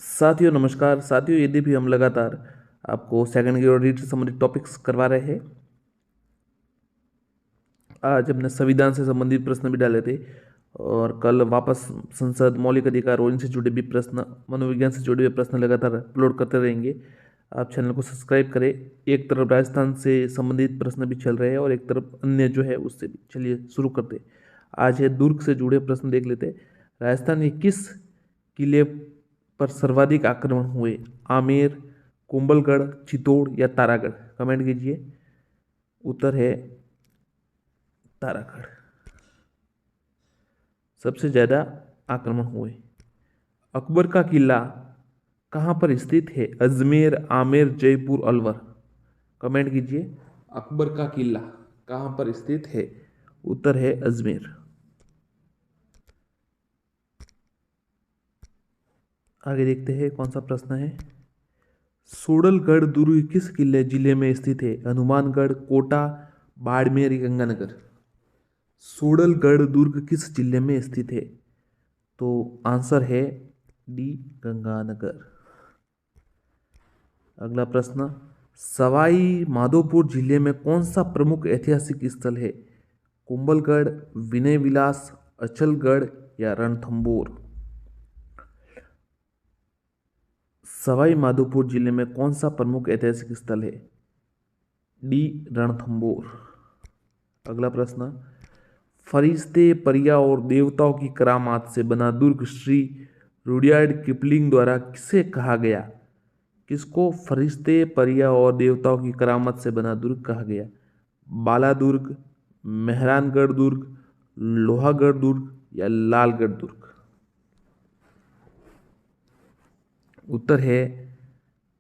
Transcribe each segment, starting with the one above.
साथियों नमस्कार। साथियों, यदि भी हम लगातार आपको सेकंड ईयर और रीड से संबंधित टॉपिक्स करवा रहे हैं। आज हमने संविधान से संबंधित प्रश्न भी डाले थे और कल वापस संसद, मौलिक अधिकार और इनसे जुड़े भी प्रश्न, मनोविज्ञान से जुड़े हुए प्रश्न लगातार अपलोड करते रहेंगे। आप चैनल को सब्सक्राइब करें। एक तरफ राजस्थान से संबंधित प्रश्न भी चल रहे हैं और एक तरफ अन्य जो है उससे भी। चलिए शुरू करते। आज है दुर्ग से जुड़े प्रश्न देख लेते। राजस्थान में किस किले पर सर्वाधिक आक्रमण हुए? आमेर, कुंभलगढ़, चित्तौड़ या तारागढ़? कमेंट कीजिए। उत्तर है तारागढ़। सबसे ज़्यादा आक्रमण हुए। अकबर का किला कहाँ पर स्थित है? अजमेर, आमेर, जयपुर, अलवर? कमेंट कीजिए। अकबर का किला कहाँ पर स्थित है? उत्तर है अजमेर। आगे देखते हैं कौन सा प्रश्न है। सोडलगढ़ दुर्ग किस किले जिले में स्थित है? हनुमानगढ़, कोटा, बाड़मेर, गंगानगर? सोडलगढ़ दुर्ग किस जिले में स्थित है? तो आंसर है डी, गंगानगर। अगला प्रश्न, सवाई माधोपुर जिले में कौन सा प्रमुख ऐतिहासिक स्थल है? कुंभलगढ़, विनय विलास, अचलगढ़ या रणथंबोर? सवाई माधोपुर जिले में कौन सा प्रमुख ऐतिहासिक स्थल है? डी, रणथंबोर। अगला प्रश्न, फरिश्ते, परियां और देवताओं की करामात से बना दुर्ग श्री रुडयार्ड किपलिंग द्वारा किसे कहा गया? किसको फरिश्ते, परियां और देवताओं की करामात से बना दुर्ग कहा गया? बाला दुर्ग, मेहरानगढ़ दुर्ग, लोहागढ़ दुर्ग या लालगढ़ दुर्ग? उत्तर है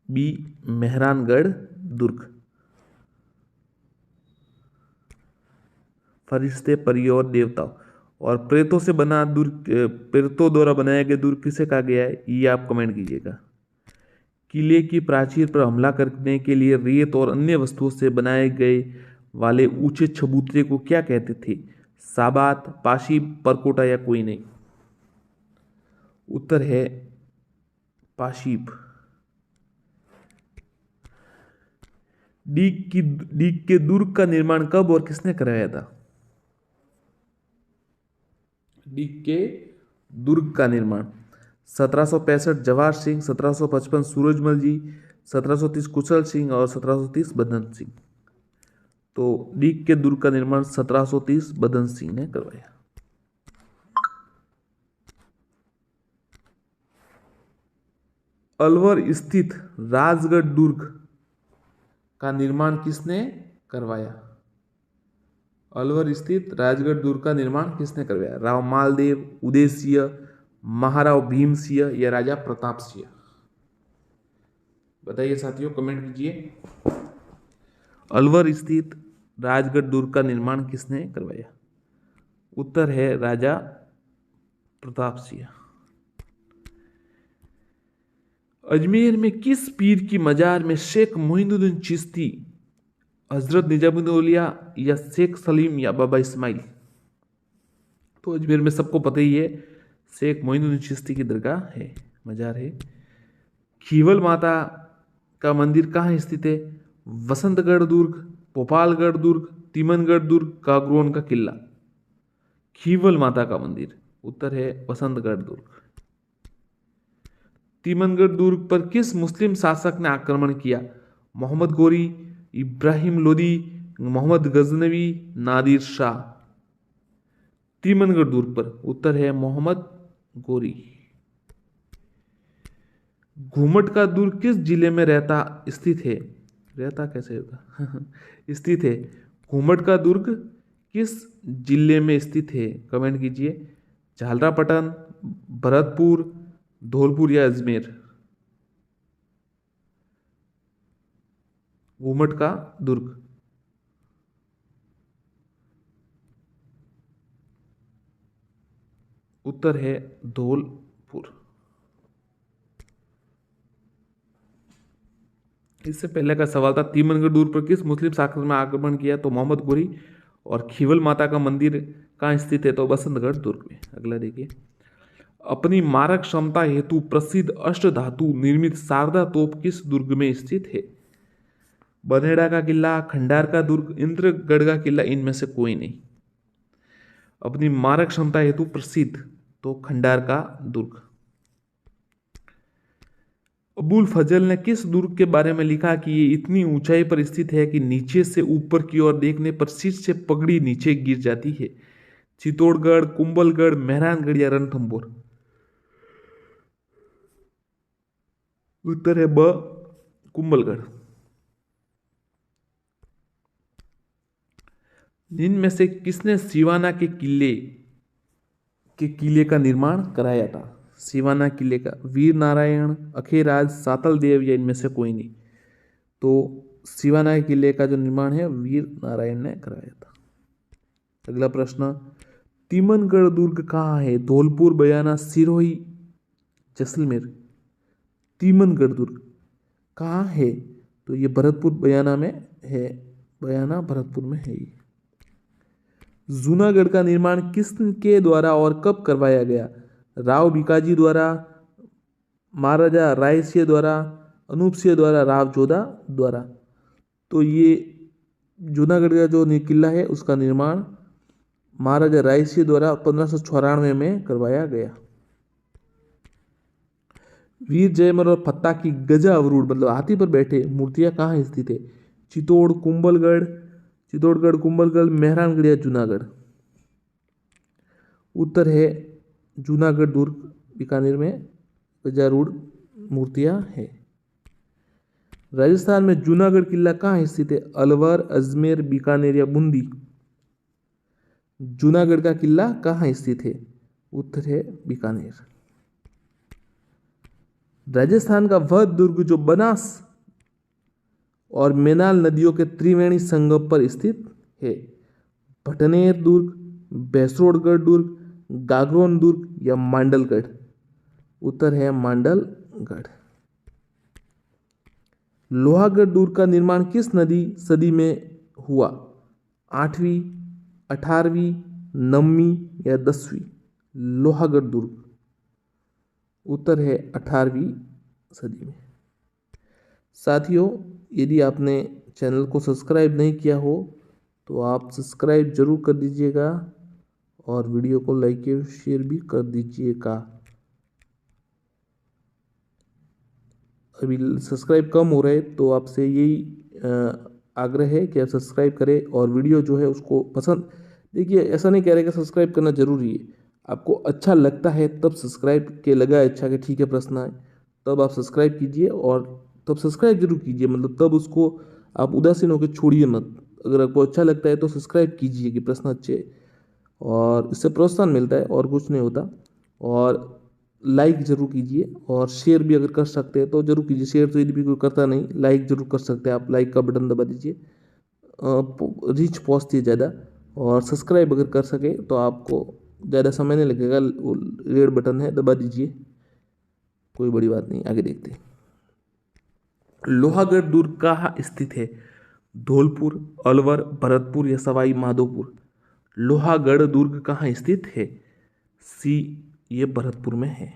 बी, मेहरानगढ़ दुर्ग। फरिश्ते, परियों और देवताओं और प्रेतों से बना दुर्ग, प्रेतों द्वारा बनाया गया दुर्ग किसे कहा गया है? ये आप कमेंट कीजिएगा। किले की प्राचीर पर हमला करने के लिए रेत और अन्य वस्तुओं से बनाए गए वाले ऊंचे चबूतरे को क्या कहते थे? साबात, पाशीब, परकोटा या कोई नहीं? उत्तर है पाशीब। डीग के दुर्ग का निर्माण कब और किसने कराया था? डीग के दुर्ग का निर्माण 1765 जवाहर सिंह, 1755 सूरजमल जी, 1730 कुशल सिंह और 1730 बदन सिंह। तो डीग के दुर्ग का निर्माण 1730 बदन सिंह ने करवाया। अलवर स्थित राजगढ़ दुर्ग का निर्माण किसने करवाया? अलवर स्थित राजगढ़ दुर्ग का निर्माण किसने करवाया? राव मालदेव, उदय सिंह, महाराव भीम सिंह या राजा प्रताप सिंह? बताइए साथियों, कमेंट कीजिए। अलवर स्थित राजगढ़ दुर्ग का निर्माण किसने करवाया? उत्तर है राजा प्रताप सिंह। अजमेर में किस पीर की मजार में शेख मोइनुद्दीन चिश्ती, हजरत निजामुद्दीन औलिया या शेख सलीम या बाबा इस्माइल? तो अजमेर में सबको पता ही है, शेख मोइनुद्दीन चिश्ती की दरगाह है, मजार है। खीवल माता का मंदिर कहाँ स्थित है? वसंतगढ़ दुर्ग, भोपालगढ़ दुर्ग, तिमनगढ़ दुर्ग, कागरोन का किला? खीवल माता का मंदिर। उत्तर है वसंतगढ़ दुर्ग। तिमनगढ़ दुर्ग पर किस मुस्लिम शासक ने आक्रमण किया? मोहम्मद गोरी, इब्राहिम लोदी, मोहम्मद गजनवी, नादिर शाह? तिमनगढ़ दुर्ग पर उत्तर है मोहम्मद गोरी। घूमट का दुर्ग किस जिले में रहता स्थित है? रहता कैसे होगा स्थित है। घूमट का दुर्ग किस जिले में स्थित है? कमेंट कीजिए। झालरापाटन, भरतपुर, धौलपुर या अजमेर? घूमट का दुर्ग। उत्तर है धौलपुर। इससे पहले का सवाल था तिमनगढ़ दुर्ग पर किस मुस्लिम शासक में आक्रमण किया? तो मोहम्मद गोरी। और खीवल माता का मंदिर कहाँ स्थित है? तो बसंतगढ़ दुर्ग में। अगला देखिए, अपनी मारक क्षमता हेतु प्रसिद्ध अष्टधातु निर्मित शारदा तोप किस दुर्ग में स्थित है? बनेड़ा का किला, खंडार का दुर्ग, इंद्रगढ़ का किला, इनमें से कोई नहीं। अपनी मारक क्षमता हेतु प्रसिद्ध तो खंडार का दुर्ग। अबुल फजल ने किस दुर्ग के बारे में लिखा कि ये इतनी ऊंचाई पर स्थित है कि नीचे से ऊपर की ओर देखने पर सिर से पगड़ी नीचे गिर जाती है? चित्तौड़गढ़, कुंभलगढ़, मेहरानगढ़ या रणथंभौर? उत्तर है ब, कुंभलगढ़। इनमें से किसने सिवाना के किले का निर्माण कराया था? सिवाना किले का वीर नारायण, अखेराज, सातल देव या इनमें से कोई नहीं। तो सिवाना के किले का जो निर्माण है वीर नारायण ने कराया था। अगला प्रश्न, तिमनगढ़ दुर्ग कहाँ है? धौलपुर, बयाना, सिरोही, जैसलमेर? तिमनगढ़ दुर्ग कहाँ है? तो ये भरतपुर बयाना में है। बयाना भरतपुर में है ये। जूनागढ़ का निर्माण किसके द्वारा और कब करवाया गया? राव भिकाजी द्वारा, महाराजा राय सिंह द्वारा, अनूप सिंह द्वारा, राव जोधा द्वारा? तो ये जूनागढ़ का जो किला है उसका निर्माण महाराजा राय सिंह द्वारा 1594 में करवाया गया। वीर जयमल और फत्ता की गजा अवरूढ़ मतलब हाथी पर बैठे मूर्तियां कहाँ स्थित है? चित्तौड़गढ़, कुंभलगढ़, मेहरानगढ़ या जूनागढ़? उत्तर है जूनागढ़ दुर्ग, बीकानेर में गजारूढ़ मूर्तियां है। राजस्थान में जूनागढ़ किला कहाँ स्थित है? अलवर, अजमेर, बीकानेर या बूंदी? जूनागढ़ का किला कहाँ स्थित है? उत्तर है बीकानेर। राजस्थान का वह दुर्ग जो बनास और मेनाल नदियों के त्रिवेणी संगम पर स्थित है? भटनेर दुर्ग, भैंसरोडगढ़ दुर्ग, गागरोन दुर्ग या मांडलगढ़? उत्तर है मांडलगढ़। लोहागढ़ दुर्ग का निर्माण किस सदी में हुआ? 8वीं, 18वीं, 9वीं या 10वीं? लोहागढ़ दुर्ग उत्तर है 18वीं सदी में। साथियों, यदि आपने चैनल को सब्सक्राइब नहीं किया हो तो आप सब्सक्राइब जरूर कर दीजिएगा और वीडियो को लाइक और शेयर भी कर दीजिएगा। अभी सब्सक्राइब कम हो रहे तो आपसे यही आग्रह है कि आप सब्सक्राइब करें और वीडियो जो है उसको पसंद, देखिए ऐसा नहीं कह रहे कि सब्सक्राइब करना जरूरी है, आपको अच्छा लगता है तब सब्सक्राइब के लगा अच्छा कि ठीक है प्रश्न आए तब आप सब्सक्राइब कीजिए और तब सब्सक्राइब जरूर कीजिए, मतलब तब उसको आप उदासीन होकर छोड़िए मत। अगर आपको अच्छा लगता है तो सब्सक्राइब कीजिए कि प्रश्न अच्छे, और इससे प्रोत्साहन मिलता है और कुछ नहीं होता। और लाइक जरूर कीजिए और शेयर भी अगर कर सकते हैं तो जरूर कीजिए। शेयर तो यदि भी कोई करता नहीं, लाइक जरूर कर सकते हैं आप, लाइक का बटन दबा दीजिए, रीच पहुँचती है ज़्यादा। और सब्सक्राइब अगर कर सके तो आपको ज़्यादा समय नहीं लगेगा, रेड बटन है दबा दीजिए, कोई बड़ी बात नहीं। आगे देखते हैं। लोहागढ़ दुर्ग कहाँ स्थित है? धौलपुर, अलवर, भरतपुर या सवाई माधोपुर? लोहागढ़ दुर्ग कहाँ स्थित है? सी, ये भरतपुर में है।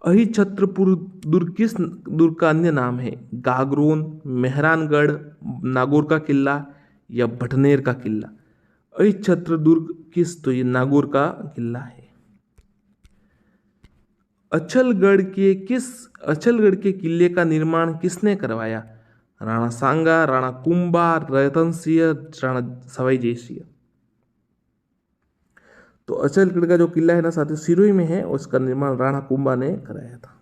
अहिछत्रपुर दुर्ग किस दुर्ग का अन्य नाम है? गागरोन, मेहरानगढ़, नागौर का किला या भटनेर का किला? अहिछत्र दुर्ग किस, तो ये नागौर का किला है। अचलगढ़ के किले का निर्माण किसने करवाया? राणा सांगा, राणा कुंभा, रतन सिंह, राणा सवाई जयसिंह? तो अचलगढ़ का जो किला है ना साथियों सिरोही में है, उसका निर्माण राणा कुंभा ने कराया था।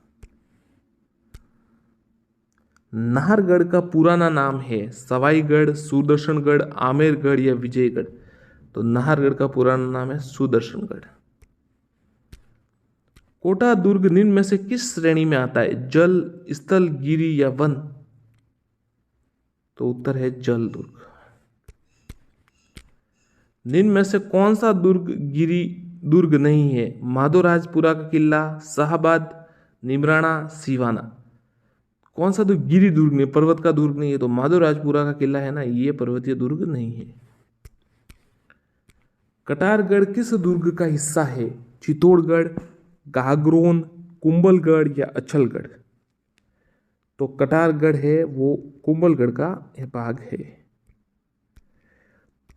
नाहरगढ़ का पुराना नाम है? सवाईगढ़, सुदर्शनगढ़, आमेरगढ़ या विजयगढ़? तो नाहरगढ़ का पुराना नाम है सुदर्शनगढ़। कोटा दुर्ग निम्न में से किस श्रेणी में आता है? जल, स्थल, गिरी या वन? तो उत्तर है जल दुर्ग। निम्न में से कौन सा गिरी दुर्ग नहीं है? माधोराजपुरा का किला, शाहबाद, निमराना, सिवाना? कौन सा दुर्ग गिरी दुर्ग नहीं, पर्वत का दुर्ग नहीं है? तो माधोराजपुरा का किला है ना, ये पर्वतीय दुर्ग नहीं है। कटारगढ़ किस दुर्ग का हिस्सा है? चित्तौड़गढ़, गागरोन, कुंभलगढ़ या अचलगढ़। तो कटारगढ़ है वो कुंभलगढ़ का यह भाग है।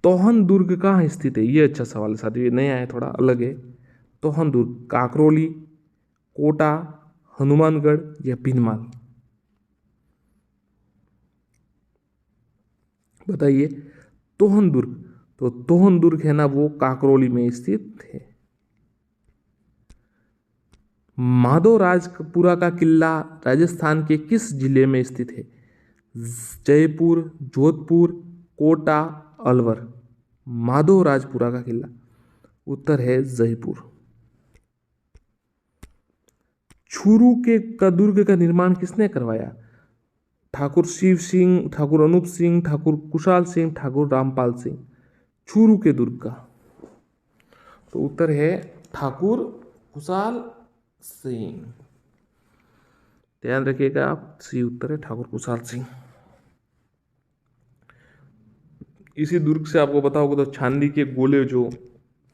तोहन दुर्ग कहाँ स्थित है? ये अच्छा सवाल है साथियों, ये नया है, थोड़ा अलग है। तोहन दुर्ग काकरोली, कोटा, हनुमानगढ़ या भीनमाल? बताइए। तोहन दुर्ग, तो तोहन दुर्ग है ना वो काकरोली में स्थित है। माधवराजपुरा का किला राजस्थान के किस जिले में स्थित है? जयपुर, जोधपुर, कोटा, अलवर? माधवराजपुरा का किला, उत्तर है जयपुर। चूरू के दुर्ग का निर्माण किसने करवाया? ठाकुर शिव सिंह, ठाकुर अनूप सिंह, ठाकुर कुशाल सिंह, ठाकुर रामपाल सिंह? चूरू के दुर्ग का, तो उत्तर है ठाकुर कुशाल सिंह। ध्यान रखिएगा आप, सी उत्तर है ठाकुर कुशाल सिंह। इसी दुर्ग से आपको पता होगा तो चांदी के गोले जो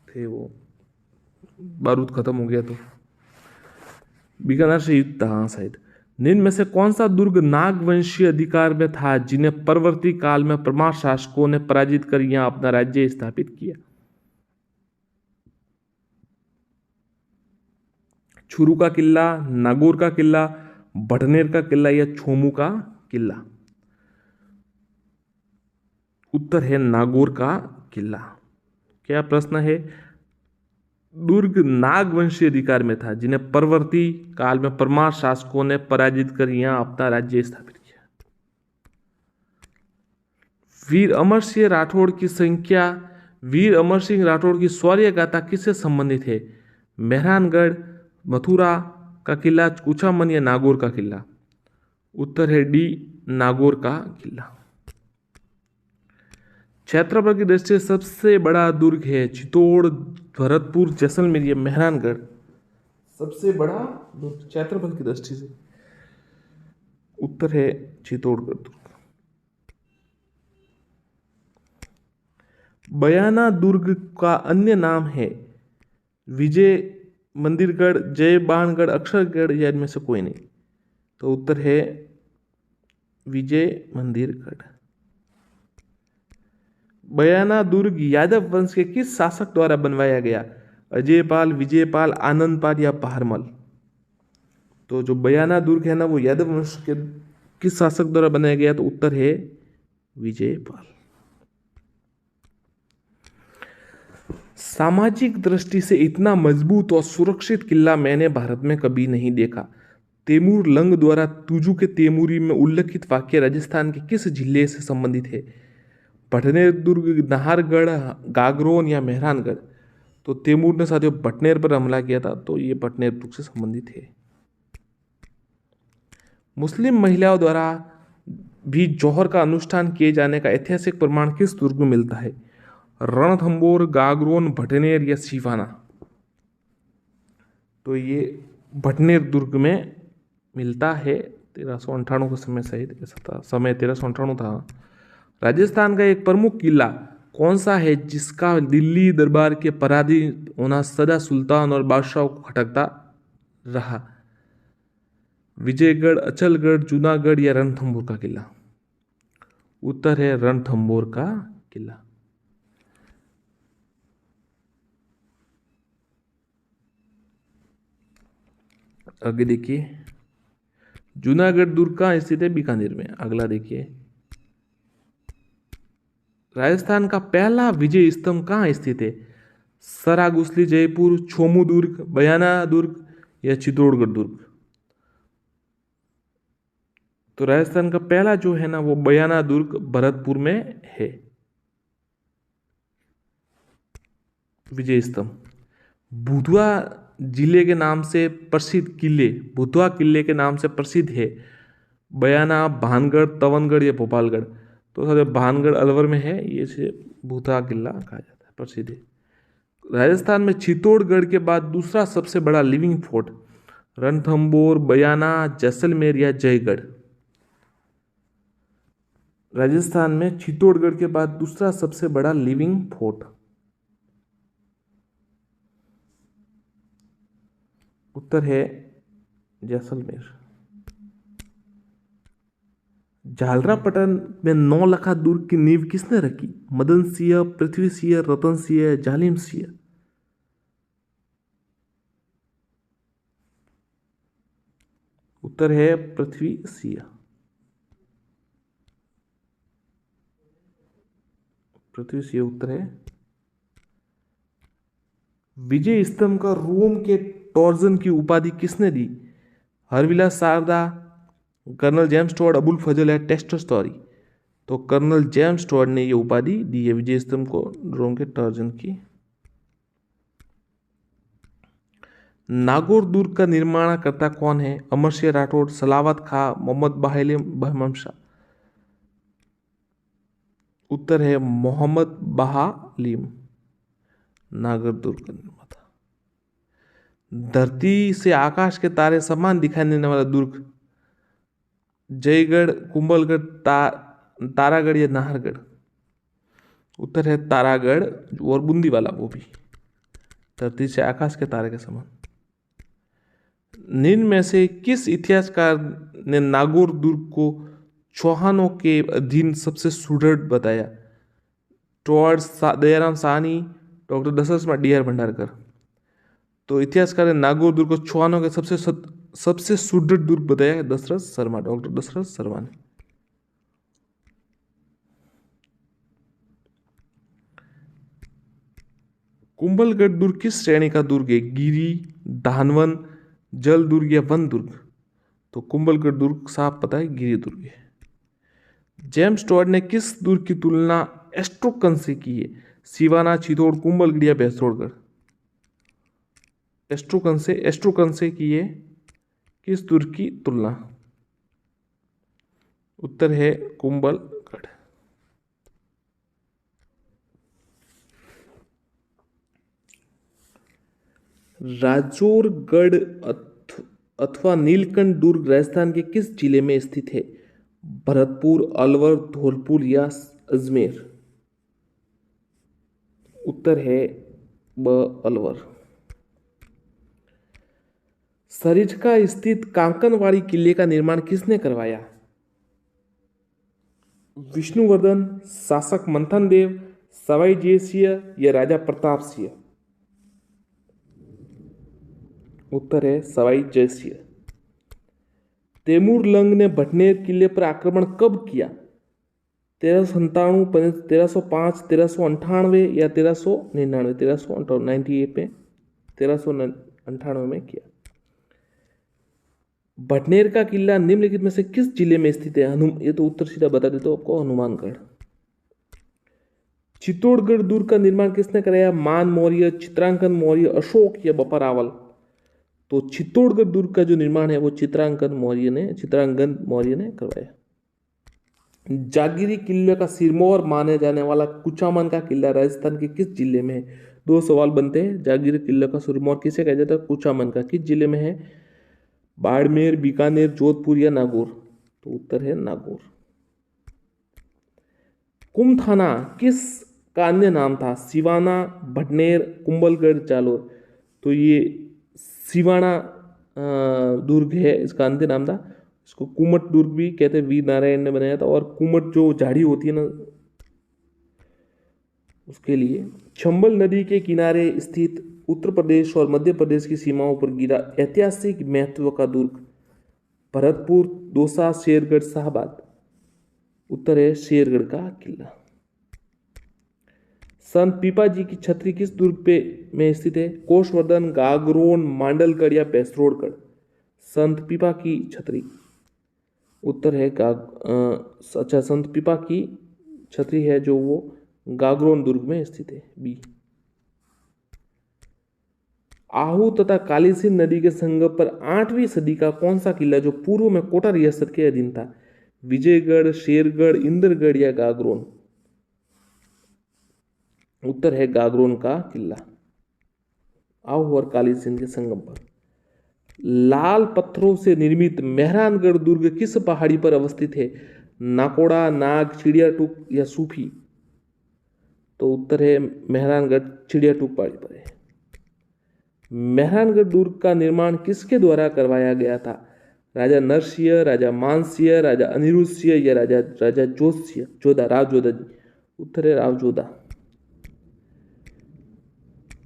थे वो बारूद खत्म हो गया तो बीकानेर से युद्ध था, हाँ शायद। निम्न में से कौन सा दुर्ग नागवंशीय अधिकार में था जिन्हें परवर्ती काल में परमार शासकों ने पराजित कर यहां अपना राज्य स्थापित किया? चूरू का किला, नागौर का किला, भटनेर का किला या छोमू का किला? उत्तर है नागौर का किला। क्या प्रश्न है? दुर्ग नागवंशीय अधिकार में था जिन्हें परवर्ती काल में परमार शासकों ने पराजित कर यहां अपना राज्य स्थापित किया। वीर अमर सिंह राठौड़ की संख्या, वीर अमर सिंह राठौड़ की शौर्य गाथा किससे संबंधित है? मेहरानगढ़, मथुरा का किला, कुचामन या नागौर का किला? उत्तर है डी, नागौर का किला। क्षेत्रफल की दृष्टि से सबसे बड़ा दुर्ग है चित्तौड़, भरतपुर, जैसलमेर या मेहरानगढ़? सबसे बड़ा दुर्ग क्षेत्रफल की दृष्टि से, उत्तर है चित्तौड़गढ़ दुर्ग। बयाना दुर्ग का अन्य नाम है विजय मंदिरगढ़, जय बाणगढ़, अक्षरगढ़ या इनमें से कोई नहीं? तो उत्तर है विजय मंदिरगढ़। बयाना दुर्ग यादव वंश के किस शासक द्वारा बनवाया गया? अजयपाल, विजयपाल, आनंदपाल या बहारमल? तो जो बयाना दुर्ग है ना वो यादव वंश के किस शासक द्वारा बनाया गया? तो उत्तर है विजयपाल। सामाजिक दृष्टि से इतना मजबूत और सुरक्षित किला मैंने भारत में कभी नहीं देखा। तैमूर लंग द्वारा तुजू के तैमूरी में उल्लेखित वाक्य राजस्थान के किस जिले से संबंधित है? भटनेर दुर्ग, नाहरगढ़, गागरोन या मेहरानगढ़? तो तैमूर ने साथियों भटनेर पर हमला किया था, तो ये भटनेर दुर्ग से संबंधित है। मुस्लिम महिलाओं द्वारा भी जौहर का अनुष्ठान किए जाने का ऐतिहासिक प्रमाण किस दुर्ग में मिलता है? रणथंबोर, गागरोन, भटनेर या सिवाना? तो ये भटनेर दुर्ग में मिलता है। 1398 का समय सहित ऐसा था, समय 1398 था। राजस्थान का एक प्रमुख किला कौन सा है जिसका दिल्ली दरबार के पराधीन होना सदा सुल्तान और बादशाह को खटकता रहा? विजयगढ़, अचलगढ़, जूनागढ़ या रणथंबोर का किला? उत्तर है रणथंबोर का किला। आगे देखिए, जूनागढ़ दुर्ग कहाँ स्थित है? बीकानेर में। अगला देखिए, राजस्थान का पहला विजय स्तंभ कहाँ स्थित है? सरागुसली, जयपुर, छोमू दुर्ग, बयाना दुर्ग या चित्तौड़गढ़ दुर्ग? तो राजस्थान का पहला जो है ना वो बयाना दुर्ग भरतपुर में है विजय स्तंभ। बुधवा जिले के नाम से प्रसिद्ध किले, बुधवा किले के नाम से प्रसिद्ध है बयाना, भानगढ़, तवनगढ़ या भोपालगढ़? तो सर भानगढ़ अलवर में है, ये से भूतवा किला कहा जाता है, प्रसिद्ध है। राजस्थान में चित्तौड़गढ़ के बाद दूसरा सबसे बड़ा लिविंग फोर्ट रणथंबोर, बयाना, जैसलमेर या जयगढ़? राजस्थान में चित्तौड़गढ़ के बाद दूसरा सबसे बड़ा लिविंग फोर्ट उत्तर है जैसलमेर। झालरापाटन में 9 लखा दुर्ग की नींव किसने रखी? मदन सिंह, पृथ्वी सिंह, रतन सिंह, जालिम सिंह। उत्तर है पृथ्वी सिंह। पृथ्वी सिंह उत्तर है। विजय स्तंभ का रोम के टॉर्जन की उपाधि किसने दी? Harvilas Sharda, colonel James Tod, Abul Fazal या टेस्ट स्टोरी। तो कर्नल जेम्स टॉड ने यह उपाधि दी है विजय स्तंभ को रोम के टॉर्जन की। नागौर दुर्ग का निर्माणकर्ता कौन है? अमर सिंह राठौड़, सलावत खां, मोहम्मद बहालिम, बहमम शाह। उत्तर है मोहम्मद बहालिम, नागौर दुर्ग का निर्माता। धरती से आकाश के तारे समान दिखाई देने वाला दुर्ग? जयगढ़, कुंभलगढ़, तारागढ़ या नाहरगढ़। उत्तर है तारागढ़ और बूंदी वाला वो भी। धरती से आकाश के तारे के समान। निम्न में से किस इतिहासकार ने नागौर दुर्ग को चौहानों के अधीन सबसे सुदृढ़ बताया? टॉर्च, Dayaram Sahni, doctor Dasharath Sharma, D R Bhandarkar. तो इतिहासकार ने नागौर दुर्ग को चौहानों के सबसे सुदृढ़ दुर्ग बताया दशरथ शर्मा, डॉक्टर दशरथ शर्मा ने। कुंभलगढ़ दुर्ग किस श्रेणी का दुर्ग है? गिरी, धानवन, जल दुर्ग या वन दुर्ग। तो कुंभलगढ़ दुर्ग साफ पता है गिरी दुर्ग है। जेम्स टॉड ने किस दुर्ग की तुलना एस्ट्रोकन से की है? सिवाना, चित्तौड़, कुंभलगढ़ या भैंसोड़गढ़। एस्ट्रोकन से की है किस दुर्ग की तुलना? उत्तर है कुंभलगढ़। राजौरगढ़ अथवा नीलकंठ दुर्ग राजस्थान के किस जिले में स्थित है? भरतपुर, अलवर, धौलपुर या अजमेर। उत्तर है अलवर। सरिस्का स्थित कांकनवाड़ी किले का निर्माण किसने करवाया? विष्णुवर्धन, शासक मंथन देव, सवाई जयसिंह या राजा प्रताप सिंह। उत्तर है सवाई जयसिंह। तैमूर लंग ने भटनेर किले पर आक्रमण कब किया? 1397, 1305, 1398 या 1399। 1398 में 1398 में किया। भटनेर का किला निम्नलिखित में से किस जिले में स्थित है? ये तो उत्तर सीधा बता देता हूं आपको, हनुमानगढ़। चित्तौड़गढ़ दुर्ग का निर्माण किसने कराया? मान मौर्य, चित्रांकन मौर्य, अशोक या बप्पा रावल। तो चित्तौड़गढ़ दुर्ग का जो निर्माण है वो चित्रांगन मौर्य ने करवाया। जागीरी किले का सिरमौर माने जाने वाला कुचामन का किला राजस्थान के किस जिले में है? 2 सवाल बनते हैं। जागीरी किले का सिरमौर किसे कहा जाता है? कुचामन का। किस जिले में है? बाड़मेर, बीकानेर, जोधपुर या नागौर। तो उत्तर है नागौर। कुमथाना किस का अन्य नाम था? सिवाना, भटनेर, कुंभलगढ़, जालोर। तो ये सिवाना दुर्ग है, इसका अंतिम नाम था। इसको कुमट दुर्ग भी कहते हैं, वीर नारायण ने बनाया था। और कुमट जो झाड़ी होती है ना उसके लिए। चंबल नदी के किनारे स्थित उत्तर प्रदेश और मध्य प्रदेश की सीमाओं पर गिरा ऐतिहासिक महत्व का दुर्ग? भरतपुर, दौसा, शेरगढ़, शाहबाद। उत्तर है शेरगढ़ का किला। संत पीपाजी की छतरी किस दुर्ग पे में स्थित है? कोषवर्धन, गागरोन, मांडलगढ़ या भैंसरोडगढ़। संत पीपा की छतरी। उत्तर है संत पीपा की छतरी है जो वो गागरोन दुर्ग में स्थित है, बी। आहू तथा कालीसिंध नदी के संगम पर 8वीं सदी का कौन सा किला जो पूर्व में कोटा रियासत के अधीन था? विजयगढ़, शेरगढ़, इंद्रगढ़ या गागरोन। उत्तर है गागरोन का किला, आहू और कालीसिंध के संगम पर। लाल पत्थरों से निर्मित मेहरानगढ़ दुर्ग किस पहाड़ी पर अवस्थित है? नाकोड़ा, नाग, चिड़ियाटूक या सूफी। तो उत्तर है मेहरानगढ़ चिड़ियाटूक पहाड़ी पर है। मेहरानगढ़ दुर्ग का निर्माण किसके द्वारा करवाया गया था? राजा नरसिंह, राजा मानसिंह, राजा अनिरुद्ध सिंह या राजा राजा जोधसिंह जोधा राव जोधा जी। उत्तर है राव जोधा।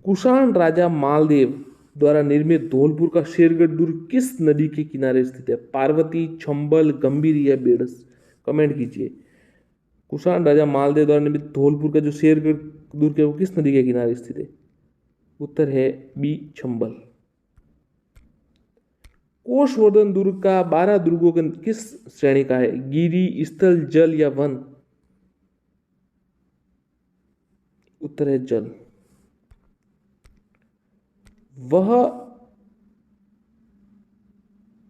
कुषाण राजा मालदेव द्वारा निर्मित धौलपुर का शेरगढ़ दुर्ग किस नदी के किनारे स्थित है? पार्वती, चंबल, गंभीर या बेड़स? कमेंट कीजिए। कुषाण राजा मालदेव द्वारा निर्मित धौलपुर का जो शेरगढ़ दुर्ग है वो किस नदी के किनारे स्थित है? उत्तर है बी चंबल। कोषवर्धन दुर्ग का 12 दुर्गों के किस श्रेणी का है? गिरी, स्थल, जल या वन? उत्तर है जल। वह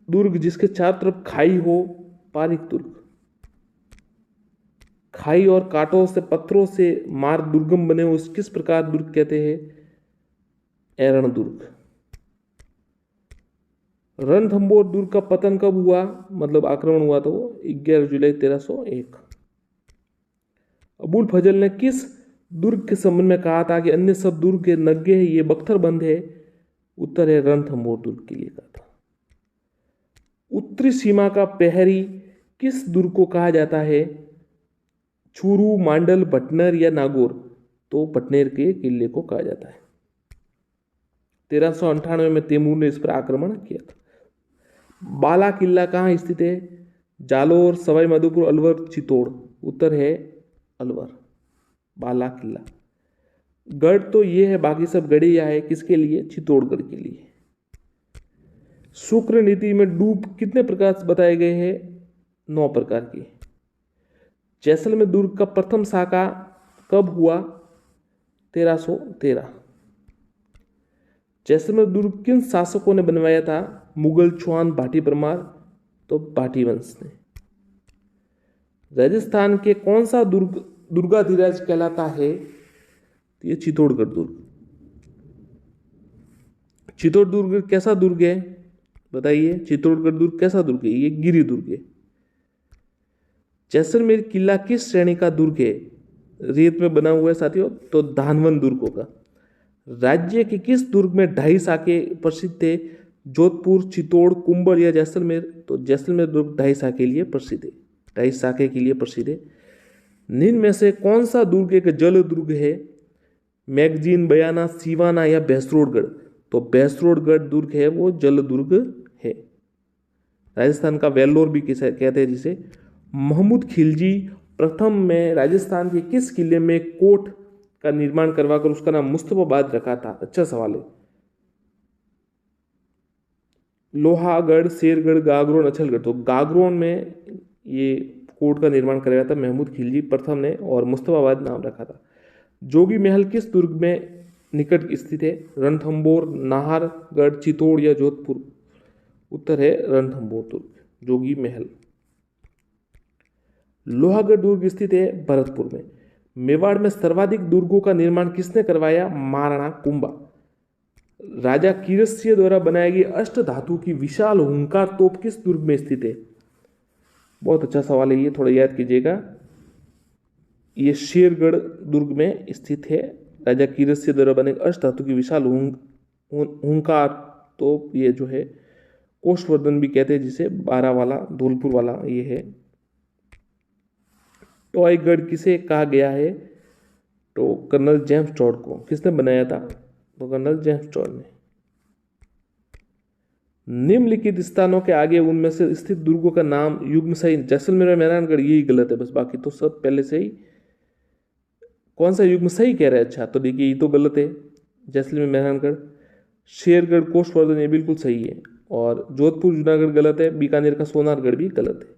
दुर्ग जिसके चारों तरफ खाई हो, पारिक दुर्ग। खाई और कांटों से पत्थरों से मार्ग दुर्गम बने हो, उस किस प्रकार दुर्ग कहते हैं? एरण दुर्ग। रणथंभौर दुर्ग का पतन कब हुआ, मतलब आक्रमण हुआ तो 11 जुलाई 1301। अबुल फजल ने किस दुर्ग के संबंध में कहा था कि अन्य सब दुर्ग के नग्गे है, ये बख्तर बंद है? उत्तर है रणथंभौर दुर्ग के लिए कहा था। उत्तरी सीमा का प्रहरी किस दुर्ग को कहा जाता है? चूरू, मांडल, भटनर या नागौर? तो भटनेर के किले को कहा जाता है। 1398 में तैमूर ने इस पर आक्रमण किया था। बाला किला कहाँ स्थित है? जालोर, सवाई माधोपुर, अलवर, चित्तौड़? उत्तर है अलवर। बाला किला। गढ़ तो ये है, बाकी सब गढ़िया है, किसके लिए? चित्तौड़गढ़ के लिए। शुक्र नीति में डूब कितने प्रकार से बताए गए हैं? 9 प्रकार की। जैसलमेर दुर्ग का प्रथम शाखा कब हुआ? 1313। जैसलमेर दुर्ग किन शासकों ने बनवाया था? मुगल, चौहान, भाटी परमार? तो भाटी वंश ने। राजस्थान के कौन सा दुर्ग दुर्गाधिराज कहलाता है? ये चित्तौड़गढ़ दुर्ग। चित्तौड़ दुर्ग कैसा दुर्ग है बताइए? चित्तौड़गढ़ दुर्ग कैसा दुर्ग है? ये गिरी दुर्ग है। जैसलमेर किला किस श्रेणी का दुर्ग है? रेत में बना हुआ है साथियों, तो धानवन दुर्ग होगा। राज्य के किस दुर्ग में 2.5 शाखे प्रसिद्ध थे? जोधपुर, चित्तौड़, कुंभल या जैसलमेर? तो जैसलमेर दुर्ग 2.5 शाखे के लिए प्रसिद्ध है। 2.5 शाखे के लिए प्रसिद्ध है। निम्न में से कौन सा दुर्ग एक जल दुर्ग है? मैगजीन, बयाना, सिवाना या भैंसरोडगढ़? तो भैंसरोडगढ़ दुर्ग है वो जल दुर्ग है। राजस्थान का वेल्लोर भी कहते हैं जिसे। महमूद खिलजी प्रथम में राजस्थान के किस किले में कोट का निर्माण करवाकर उसका नाम मुस्तफाबाद रखा था? अच्छा सवाल है। लोहागढ़, शेरगढ़, गागरोन, अछलगढ़? तो गागरोन में ये कोट का निर्माण करवाया था महमूद खिलजी प्रथम ने, और मुस्तफाबाद नाम रखा था। जोगी महल किस दुर्ग में निकट स्थित है? रणथंभौर, नाहरगढ़, चित्तौड़ या जोधपुर? उत्तर है रणथंभौर दुर्ग, जोगी महल। लोहागढ़ दुर्ग स्थित है भरतपुर में। मेवाड़ में सर्वाधिक दुर्गों का निर्माण किसने करवाया? महाराणा कुंभा। राजा कीरत द्वारा बनाई गई अष्ट धातु की विशाल हुंकार तोप किस दुर्ग में स्थित है? बहुत अच्छा सवाल है, ये थोड़ा याद कीजिएगा। ये शेरगढ़ दुर्ग में स्थित है। राजा कीरत द्वारा बने अष्ट धातु की विशाल हुंकार तोप, ये जो है कोषवर्धन भी कहते हैं जिसे, 12 वाला धौलपुर वाला ये है। टॉयगढ़ किसे कहा गया है? तो कर्नल जेम्स टॉड को। किसने बनाया था? तो कर्नल जेम्स टॉड ने। निम्नलिखित स्थानों के आगे उनमें से स्थित दुर्गों का नाम युग्म सही। जैसलमेर, मेहरानगढ़, यही गलत है बस, बाकी तो सब पहले से ही। कौन सा युग्म सही कह रहे हैं? अच्छा तो देखिए ये तो गलत है। जैसलमेर, मेहरानगढ़। शेरगढ़, कोषवर्धन ये बिल्कुल सही है, और जोधपुर, जूनागढ़ गलत है। बीकानेर का सोनारगढ़ भी गलत है।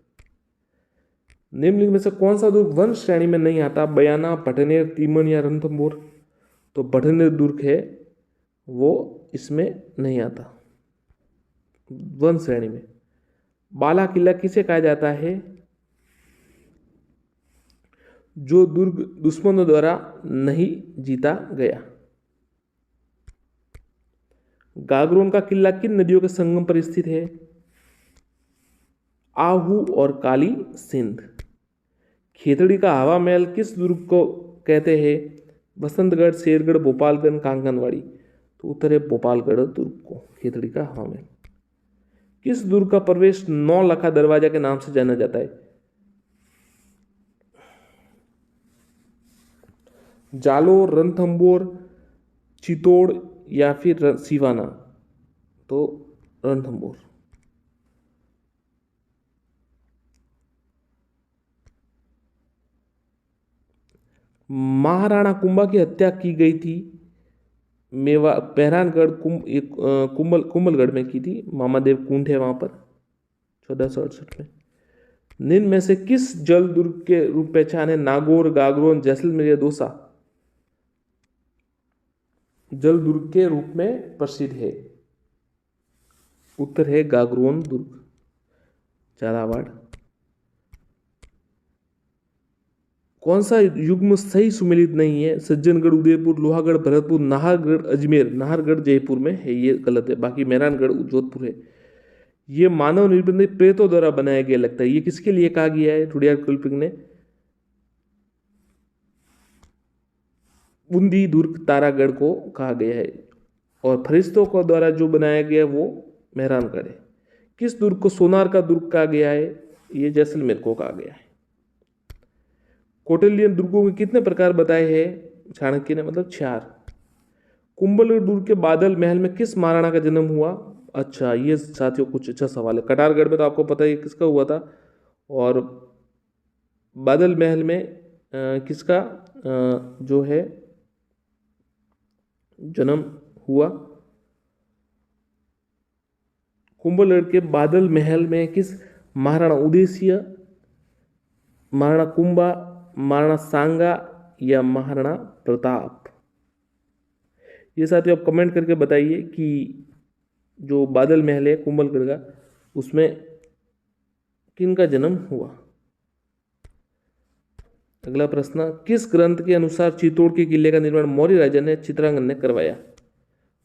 निम्नलिखित में से कौन सा दुर्ग वन श्रेणी में नहीं आता? बयाना, भटनेर, तीमन या रणथंभौर? तो भटनेर दुर्ग है वो इसमें नहीं आता वन श्रेणी में। बाला किला किसे कहा जाता है? जो दुर्ग दुश्मनों द्वारा नहीं जीता गया। गागरोन का किला किन नदियों के संगम पर स्थित है? आहू और काली सिंध। खेतड़ी का हवा महल किस दुर्ग को कहते हैं? बसंतगढ़, शेरगढ़, भोपालगंज, कांगनवाड़ी? तो उत्तर है भोपालगढ़ दुर्ग को, खेतड़ी का हवा महल। किस दुर्ग का प्रवेश नौलखा दरवाजा के नाम से जाना जाता है? जालोर, रणथंभौर, चित्तौड़ या फिर सिवाना? तो रणथंभौर। महाराणा कुंभा की हत्या की गई थी मेवा पहरानगढ़ कुंभलगढ़ में की थी, मामादेव कुंड है वहां पर 1468 में। निम्न में से किस जल दुर्ग के रूप पहचान है? नागौर, गागरोन, जैसलमेर या दौसा? जल दुर्ग के रूप में प्रसिद्ध है। उत्तर है गागरोन दुर्ग, झालावाड़। कौन सा युग्म सही सुमेलित नहीं है? सज्जनगढ़, उदयपुर, लोहागढ़, भरतपुर, नाहरगढ़, अजमेर? नाहरगढ़ जयपुर में है, ये गलत है। बाकी मेहरानगढ़ जोधपुर है। ये मानव निर्मित प्रेतों द्वारा बनाया गया लगता है, ये किसके लिए कहा गया है रुडियार्ड किपलिंग ने? बूंदी दुर्ग तारागढ़ को कहा गया है, और फरिश्तों को द्वारा जो बनाया गया वो मेहरानगढ़ है। किस दुर्ग को सोनार का दुर्ग कहा गया है? ये जैसलमेर को कहा गया है। कौटिल्यन दुर्गों के कितने प्रकार बताए हैं चाणक्य ने? मतलब 4। कुंभलगढ़ दुर्ग के बादल महल में किस महाराणा का जन्म हुआ? अच्छा, ये साथियों कुछ अच्छा सवाल है। कटारगढ़ में तो आपको पता है किसका हुआ था, और बादल महल में किसका जो है जन्म हुआ? कुंभलगढ़ के बादल महल में किस महाराणा उदयसिंह, महाराणा कुंभा, महाराणा सांगा या महाराणा प्रताप? ये साथियों आप कमेंट करके बताइए कि जो बादल महल है कुंभलगढ़ का, उसमें किनका जन्म हुआ। अगला प्रश्न, किस ग्रंथ के अनुसार चित्तौड़ के किले का निर्माण मौर्य राजा ने चित्रांगन ने करवाया?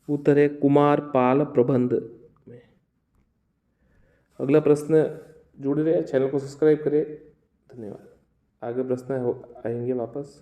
उत्तर है कुमार पाल प्रबंध में। अगला प्रश्न, जुड़े रहे, चैनल को सब्सक्राइब करें। धन्यवाद। आगे प्रश्न आएंगे वापस।